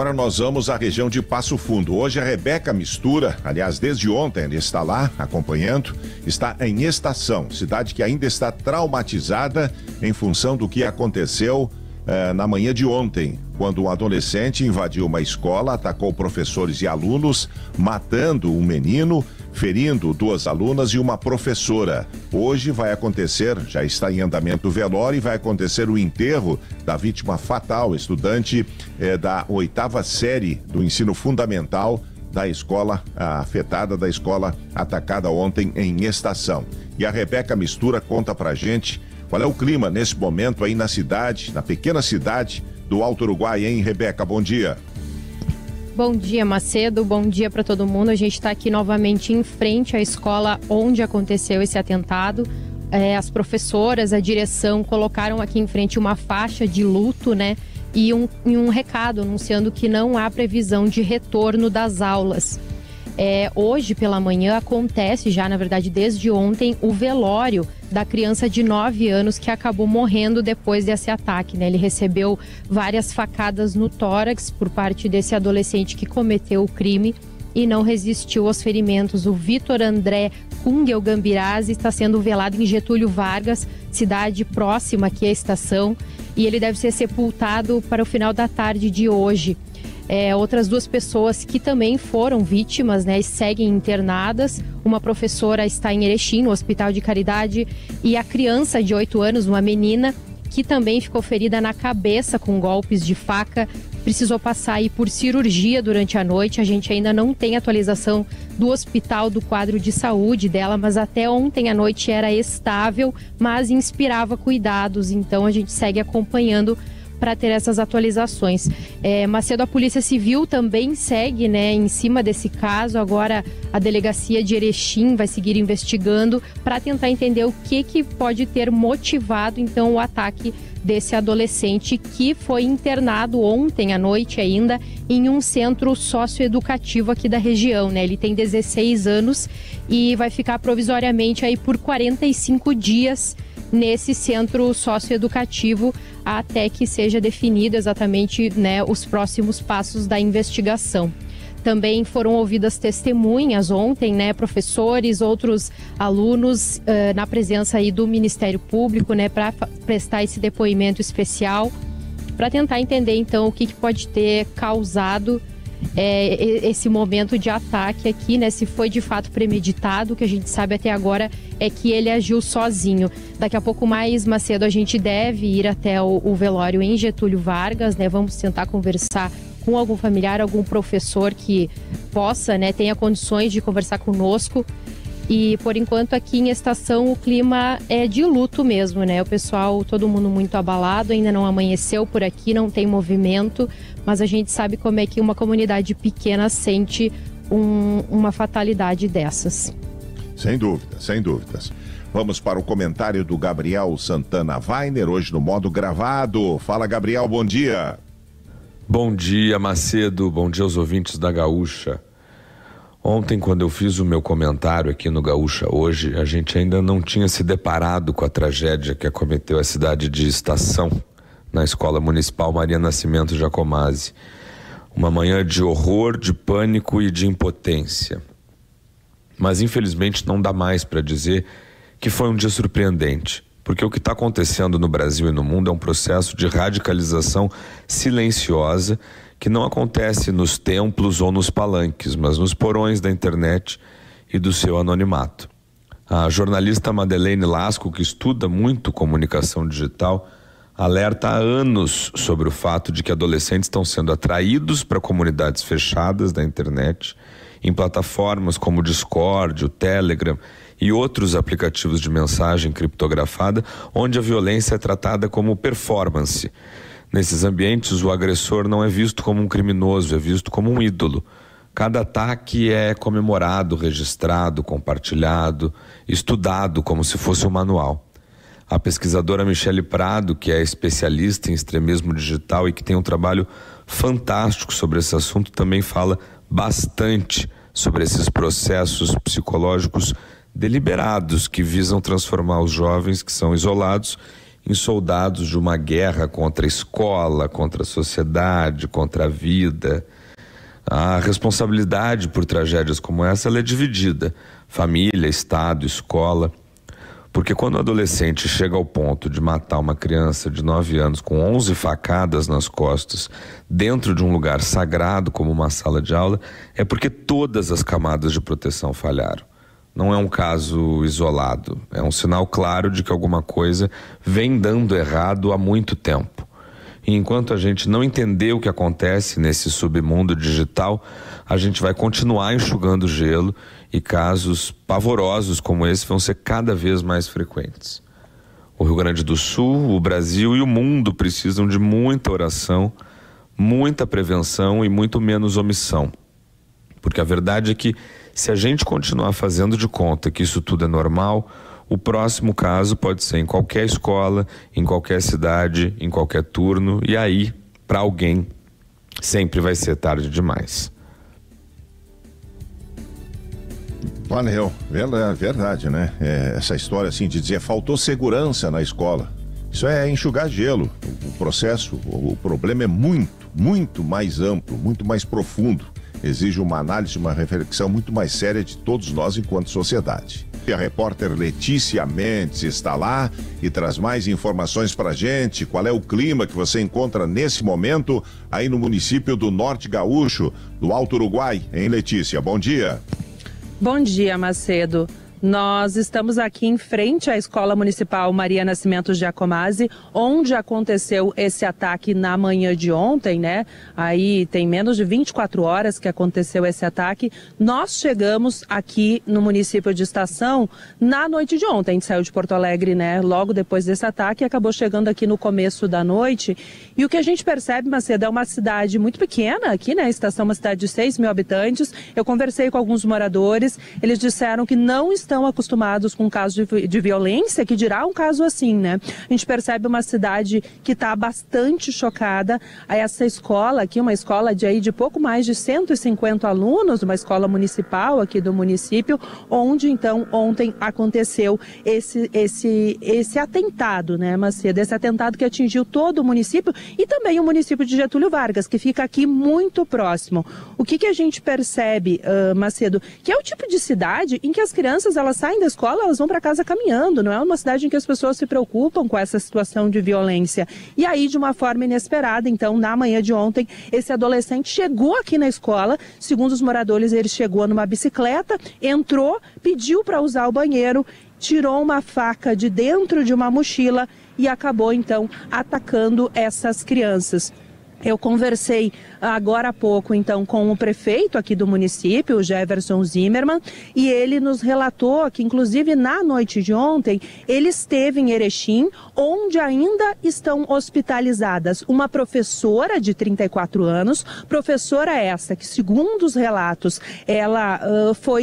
agora nós vamos à região de Passo Fundo. Hoje a Rebeca Mistura, aliás, desde ontem ele está lá acompanhando, está em Estação, cidade que ainda está traumatizada em função do que aconteceu na manhã de ontem, quando um adolescente invadiu uma escola, atacou professores e alunos, matando um menino, ferindo 2 alunas e uma professora. Hoje vai acontecer, já está em andamento o velório e vai acontecer o enterro da vítima fatal, estudante da 8ª série do ensino fundamental da escola afetada, da escola atacada ontem em Estação. E a Rebeca Mistura conta pra gente qual é o clima nesse momento aí na cidade, na pequena cidade do Alto Uruguai, hein, Rebeca? Bom dia. Bom dia, Macedo. Bom dia para todo mundo. A gente está aqui novamente em frente à escola onde aconteceu esse atentado. As professoras, a direção colocaram aqui em frente uma faixa de luto, né? E um recado anunciando que não há previsão de retorno das aulas. Hoje pela manhã acontece já, na verdade, desde ontem, o velório da criança de 9 anos que acabou morrendo depois desse ataque, né? Ele recebeu várias facadas no tórax por parte desse adolescente que cometeu o crime e não resistiu aos ferimentos. O Vitor André Kungel Gambirazzi está sendo velado em Getúlio Vargas, cidade próxima aqui à estação, e ele deve ser sepultado para o final da tarde de hoje. Outras 2 pessoas que também foram vítimas, né, seguem internadas. Uma professora está em Erechim, no Hospital de Caridade, e a criança de 8 anos, uma menina, que também ficou ferida na cabeça com golpes de faca, precisou passar aí por cirurgia durante a noite. A gente ainda não tem atualização do hospital, do quadro de saúde dela, mas até ontem à noite era estável, mas inspirava cuidados. Então a gente segue acompanhando para ter essas atualizações. Macedo, a Polícia Civil também segue, né, em cima desse caso. Agora a delegacia de Erechim vai seguir investigando para tentar entender o que pode ter motivado então o ataque desse adolescente que foi internado ontem à noite ainda em um centro socioeducativo aqui da região, né? Ele tem 16 anos e vai ficar provisoriamente aí por 45 dias nesse centro socioeducativo até que seja definido exatamente, né, os próximos passos da investigação. Também foram ouvidas testemunhas ontem, né, professores, outros alunos, na presença aí do Ministério Público, né, para prestar esse depoimento especial, para tentar entender então o que pode ter causado esse momento de ataque aqui, né? Se foi de fato premeditado. O que a gente sabe até agora é que ele agiu sozinho. Daqui a pouco mais, Macedo, a gente deve ir até o velório em Getúlio Vargas, né? Vamos tentar conversar com algum familiar, algum professor que possa, né, tenha condições de conversar conosco. E por enquanto aqui em Estação o clima é de luto mesmo, né? O pessoal, todo mundo muito abalado, ainda não amanheceu por aqui, não tem movimento, mas a gente sabe como é que uma comunidade pequena sente uma fatalidade dessas. Sem dúvida, sem dúvidas. Vamos para o comentário do Gabriel Santana Weiner, hoje no modo gravado. Fala, Gabriel, bom dia. Bom dia, Macedo, bom dia aos ouvintes da Gaúcha. Ontem, quando eu fiz o meu comentário aqui no Gaúcha Hoje, a gente ainda não tinha se deparado com a tragédia que acometeu a cidade de Estação, na Escola Municipal Maria Nascimento Jacomazzi. Uma manhã de horror, de pânico e de impotência. Mas, infelizmente, não dá mais para dizer que foi um dia surpreendente, porque o que está acontecendo no Brasil e no mundo é um processo de radicalização silenciosa que não acontece nos templos ou nos palanques, mas nos porões da internet e do seu anonimato. A jornalista Madeleine Lasco, que estuda muito comunicação digital, alerta há anos sobre o fato de que adolescentes estão sendo atraídos para comunidades fechadas da internet, em plataformas como o Discord, o Telegram e outros aplicativos de mensagem criptografada, onde a violência é tratada como performance. Nesses ambientes, o agressor não é visto como um criminoso, é visto como um ídolo. Cada ataque é comemorado, registrado, compartilhado, estudado como se fosse um manual. A pesquisadora Michele Prado, que é especialista em extremismo digital e que tem um trabalho fantástico sobre esse assunto, também fala bastante sobre esses processos psicológicos deliberados que visam transformar os jovens que são isolados em soldados de uma guerra contra a escola, contra a sociedade, contra a vida. A responsabilidade por tragédias como essa ela é dividida: família, Estado, escola. Porque quando o adolescente chega ao ponto de matar uma criança de 9 anos com 11 facadas nas costas dentro de um lugar sagrado como uma sala de aula, é porque todas as camadas de proteção falharam. Não é um caso isolado, é um sinal claro de que alguma coisa vem dando errado há muito tempo. E enquanto a gente não entender o que acontece nesse submundo digital, a gente vai continuar enxugando gelo e casos pavorosos como esse vão ser cada vez mais frequentes. O Rio Grande do Sul, o Brasil e o mundo precisam de muita oração, muita prevenção e muito menos omissão. Porque a verdade é que, se a gente continuar fazendo de conta que isso tudo é normal, o próximo caso pode ser em qualquer escola, em qualquer cidade, em qualquer turno, e aí, para alguém, sempre vai ser tarde demais. Valeu, verdade, né? Essa história assim de dizer faltou segurança na escola. Isso é enxugar gelo. O processo, o problema é muito mais amplo, muito mais profundo. Exige uma análise, uma reflexão muito mais séria de todos nós enquanto sociedade. A repórter Letícia Mendes está lá e traz mais informações pra gente. Qual é o clima que você encontra nesse momento aí no município do Norte Gaúcho, do Alto Uruguai? Hein, Letícia? Bom dia. Bom dia, Macedo. Nós estamos aqui em frente à Escola Municipal Maria Nascimento Giacomazzi, onde aconteceu esse ataque na manhã de ontem, né? Aí tem menos de 24 horas que aconteceu esse ataque. Nós chegamos aqui no município de Estação na noite de ontem. A gente saiu de Porto Alegre, né? Logo depois desse ataque e acabou chegando aqui no começo da noite. E o que a gente percebe, Macedo, é uma cidade muito pequena aqui, né? A Estação é uma cidade de 6 mil habitantes. Eu conversei com alguns moradores, eles disseram que não estão acostumados com casos de violência, que dirá um caso assim, né? A gente percebe uma cidade que está bastante chocada. Essa escola aqui, uma escola de pouco mais de 150 alunos, uma escola municipal aqui do município, onde então ontem aconteceu esse atentado, né, Macedo? Esse atentado que atingiu todo o município e também o município de Getúlio Vargas, que fica aqui muito próximo. O que a gente percebe, Macedo, que é o tipo de cidade em que as crianças elas saem da escola, elas vão para casa caminhando, não é uma cidade em que as pessoas se preocupam com essa situação de violência. E aí, de uma forma inesperada, então, na manhã de ontem, esse adolescente chegou aqui na escola, segundo os moradores, ele chegou numa bicicleta, entrou, pediu para usar o banheiro, tirou uma faca de dentro de uma mochila e acabou, então, atacando essas crianças. Eu conversei agora há pouco, então, com o prefeito aqui do município, o Jefferson Zimmermann, e ele nos relatou que, inclusive, na noite de ontem, ele esteve em Erechim, onde ainda estão hospitalizadas uma professora de 34 anos, professora essa que, segundo os relatos, ela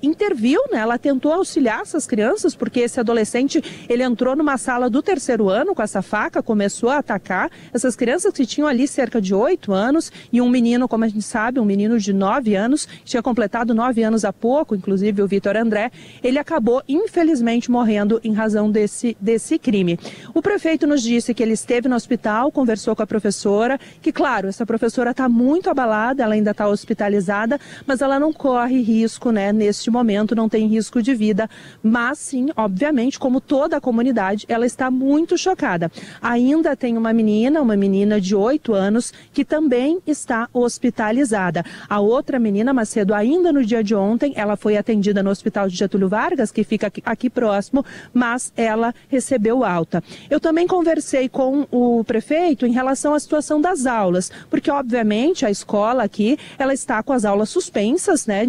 interviu, né? Ela tentou auxiliar essas crianças, porque esse adolescente, ele entrou numa sala do 3º ano com essa faca, começou a atacar essas crianças que tinham ali cerca de 8 anos e um menino, como a gente sabe, um menino de 9 anos, tinha completado 9 anos há pouco, inclusive o Vitor André, ele acabou infelizmente morrendo em razão desse crime. O prefeito nos disse que ele esteve no hospital, conversou com a professora, que claro, essa professora está muito abalada, ela ainda está hospitalizada, mas ela não corre risco, né, neste momento, não tem risco de vida, mas sim, obviamente, como toda a comunidade, ela está muito chocada. Ainda tem uma menina de 8 anos, que também está hospitalizada. A outra menina, Macedo, ainda no dia de ontem, ela foi atendida no Hospital de Getúlio Vargas, que fica aqui próximo, mas ela recebeu alta. Eu também conversei com o prefeito em relação à situação das aulas, porque obviamente a escola aqui, ela está com as aulas suspensas, né,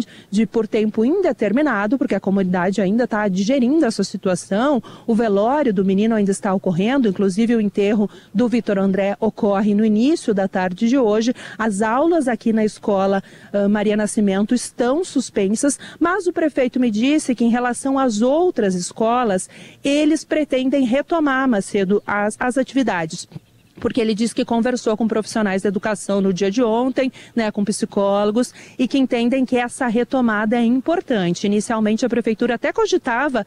por tempo indeterminado, porque a comunidade ainda está digerindo essa situação, o velório do menino ainda está ocorrendo, inclusive o enterro do Vitor André ocorre no início da tarde de hoje. As aulas aqui na escola Maria Nascimento estão suspensas, mas o prefeito me disse que em relação às outras escolas, eles pretendem retomar, Macedo, as atividades. porque ele disse que conversou com profissionais da educação no dia de ontem, né, com psicólogos, e que entendem que essa retomada é importante. Inicialmente, a prefeitura até cogitava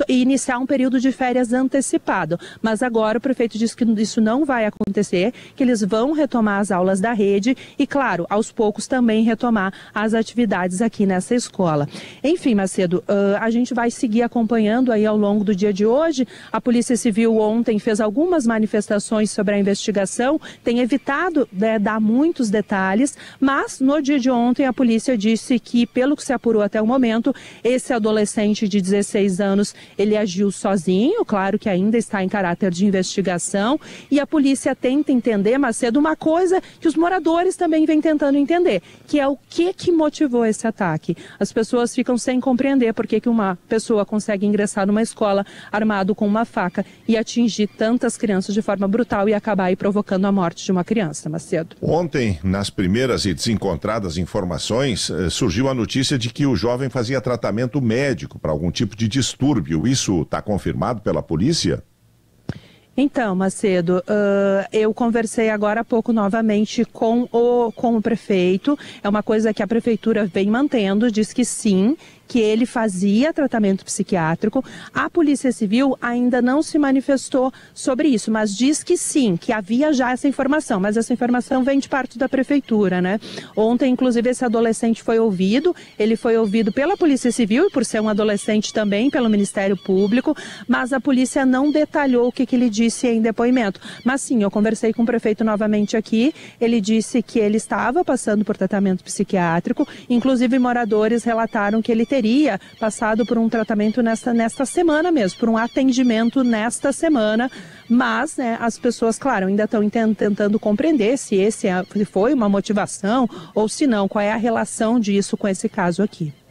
iniciar um período de férias antecipado, mas agora o prefeito disse que isso não vai acontecer, que eles vão retomar as aulas da rede e, claro, aos poucos também retomar as atividades aqui nessa escola. Enfim, Macedo, a gente vai seguir acompanhando aí ao longo do dia de hoje. A Polícia Civil ontem fez algumas manifestações sobre a investigação, tem evitado dar muitos detalhes, mas no dia de ontem a polícia disse que, pelo que se apurou até o momento, esse adolescente de 16 anos, ele agiu sozinho, claro que ainda está em caráter de investigação, e a polícia tenta entender, Macedo, uma coisa que os moradores também vêm tentando entender, que é o que motivou esse ataque. As pessoas ficam sem compreender por que uma pessoa consegue ingressar numa escola armado com uma faca e atingir tantas crianças de forma brutal e acabar aí provocando a morte de uma criança, Macedo. Ontem, nas primeiras e desencontradas informações, surgiu a notícia de que o jovem fazia tratamento médico para algum tipo de distúrbio. Isso está confirmado pela polícia? Então, Macedo, eu conversei agora há pouco novamente com o prefeito. É uma coisa que a prefeitura vem mantendo, diz que sim, que ele fazia tratamento psiquiátrico. A Polícia Civil ainda não se manifestou sobre isso, mas diz que sim, que havia já essa informação, mas essa informação vem de parte da prefeitura, né? Ontem, inclusive, esse adolescente foi ouvido, ele foi ouvido pela Polícia Civil e, por ser um adolescente, também pelo Ministério Público, mas a polícia não detalhou o que ele disse em depoimento. Mas sim, eu conversei com o prefeito novamente aqui, ele disse que ele estava passando por tratamento psiquiátrico, inclusive moradores relataram que ele teria passado por um tratamento nesta semana mesmo, por um atendimento nesta semana, mas, né, as pessoas, claro, ainda estão tentando compreender se foi uma motivação ou se não, qual é a relação disso com esse caso aqui.